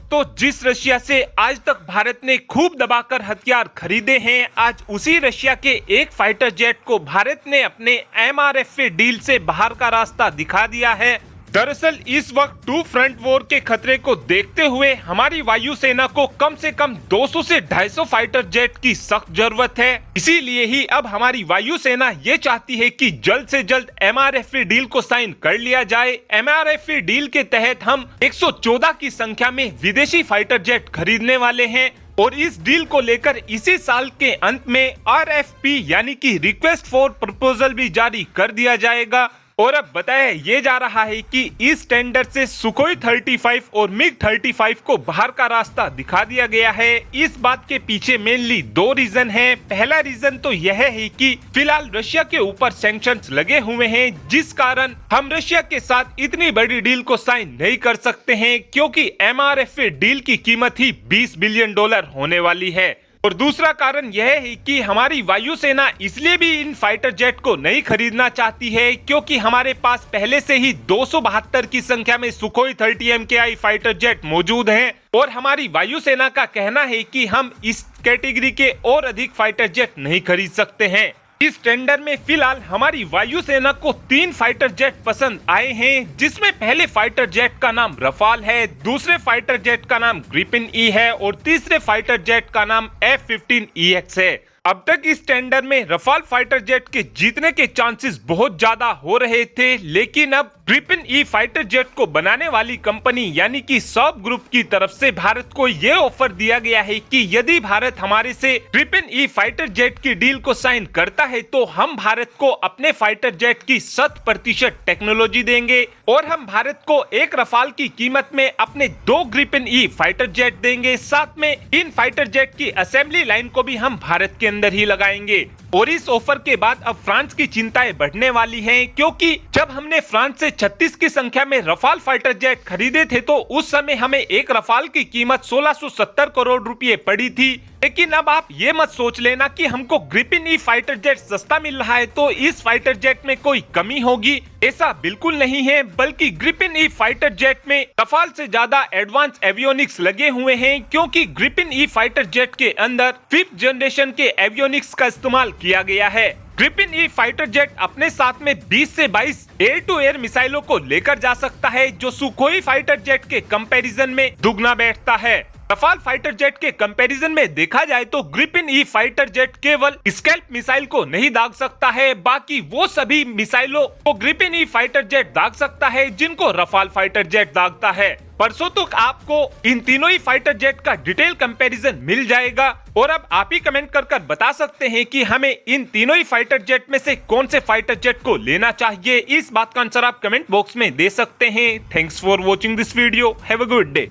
दोस्तों, जिस रशिया से आज तक भारत ने खूब दबाकर हथियार खरीदे हैं, आज उसी रशिया के एक फाइटर जेट को भारत ने अपने MRF डील से बाहर का रास्ता दिखा दिया है। दरअसल इस वक्त टू फ्रंट वॉर के खतरे को देखते हुए हमारी वायुसेना को कम से कम 200 से 250 फाइटर जेट की सख्त जरूरत है। इसीलिए ही अब हमारी वायुसेना ये चाहती है कि जल्द से जल्द MRF डील को साइन कर लिया जाए। MRF डील के तहत हम 114 की संख्या में विदेशी फाइटर जेट खरीदने वाले हैं और इस डील को लेकर इसी साल के अंत में RFP यानी कि रिक्वेस्ट फॉर प्रपोजल भी जारी कर दिया जाएगा। और अब बताया ये जा रहा है कि इस टेंडर से सुखोई 35 और MiG-35 को बाहर का रास्ता दिखा दिया गया है। इस बात के पीछे मेनली दो रीजन हैं। पहला रीजन तो यह है कि फिलहाल रशिया के ऊपर सैंक्शंस लगे हुए हैं, जिस कारण हम रशिया के साथ इतनी बड़ी डील को साइन नहीं कर सकते हैं, क्योंकि MRF डील की कीमत ही $20 बिलियन होने वाली है। और दूसरा कारण यह है कि हमारी वायुसेना इसलिए भी इन फाइटर जेट को नहीं खरीदना चाहती है क्योंकि हमारे पास पहले से ही 272 की संख्या में सुखोई 30 MKI फाइटर जेट मौजूद हैं और हमारी वायुसेना का कहना है कि हम इस कैटेगरी के और अधिक फाइटर जेट नहीं खरीद सकते हैं। इस टेंडर में फिलहाल हमारी वायुसेना को 3 फाइटर जेट पसंद आए हैं, जिसमें पहले फाइटर जेट का नाम रफाल है, दूसरे फाइटर जेट का नाम ग्रिपिन ई है और तीसरे फाइटर जेट का नाम F-15EX है। अब तक इस टेंडर में रफाल फाइटर जेट के जीतने के चांसेस बहुत ज्यादा हो रहे थे, लेकिन अब ग्रिपिन ई फाइटर जेट को बनाने वाली कंपनी यानी कि सॉप ग्रुप की तरफ से भारत को ये ऑफर दिया गया है कि यदि भारत हमारे से ग्रिपिन ई फाइटर जेट की डील को साइन करता है तो हम भारत को अपने फाइटर जेट की 100% टेक्नोलॉजी देंगे और हम भारत को एक रफाल की कीमत में अपने 2 ग्रिपिन ई फाइटर जेट देंगे। साथ में इन फाइटर जेट की असेंबली लाइन को भी हम भारत के अंदर ही लगाएंगे। और इस ऑफर के बाद अब फ्रांस की चिंताएं बढ़ने वाली हैं, क्योंकि जब हमने फ्रांस से 36 की संख्या में रफाल फाइटर जेट खरीदे थे तो उस समय हमें एक रफाल की कीमत 1670 करोड़ रुपए पड़ी थी। लेकिन अब आप ये मत सोच लेना कि हमको ग्रिपिन ई फाइटर जेट सस्ता मिल रहा है तो इस फाइटर जेट में कोई कमी होगी, ऐसा बिल्कुल नहीं है। बल्कि ग्रिपिन ई फाइटर जेट में रफाल से ज्यादा एडवांस एवियोनिक्स लगे हुए हैं, क्योंकि ग्रिपिन ई फाइटर जेट के अंदर 5th जनरेशन के एवियोनिक्स का इस्तेमाल किया गया है। ग्रिपिन ई फाइटर जेट अपने साथ में 20 से 22 एयर टू एयर मिसाइलों को लेकर जा सकता है, जो सुखोई फाइटर जेट के कंपैरिजन में दुगना बैठता है। रफाल फाइटर जेट के कंपैरिजन में देखा जाए तो ग्रिपिन ई फाइटर जेट केवल स्कैल्प मिसाइल को नहीं दाग सकता है, बाकी वो सभी मिसाइलों को ग्रिपिन ई फाइटर जेट दाग सकता है जिनको रफाल फाइटर जेट दागता है। परसों तक आपको इन तीनों ही फाइटर जेट का डिटेल कंपैरिजन मिल जाएगा और अब आप ही कमेंट कर बता सकते हैं कि हमें इन तीनों ही फाइटर जेट में से कौन से फाइटर जेट को लेना चाहिए। इस बात का आंसर आप कमेंट बॉक्स में दे सकते हैं। Thanks for watching this video. Have a good day.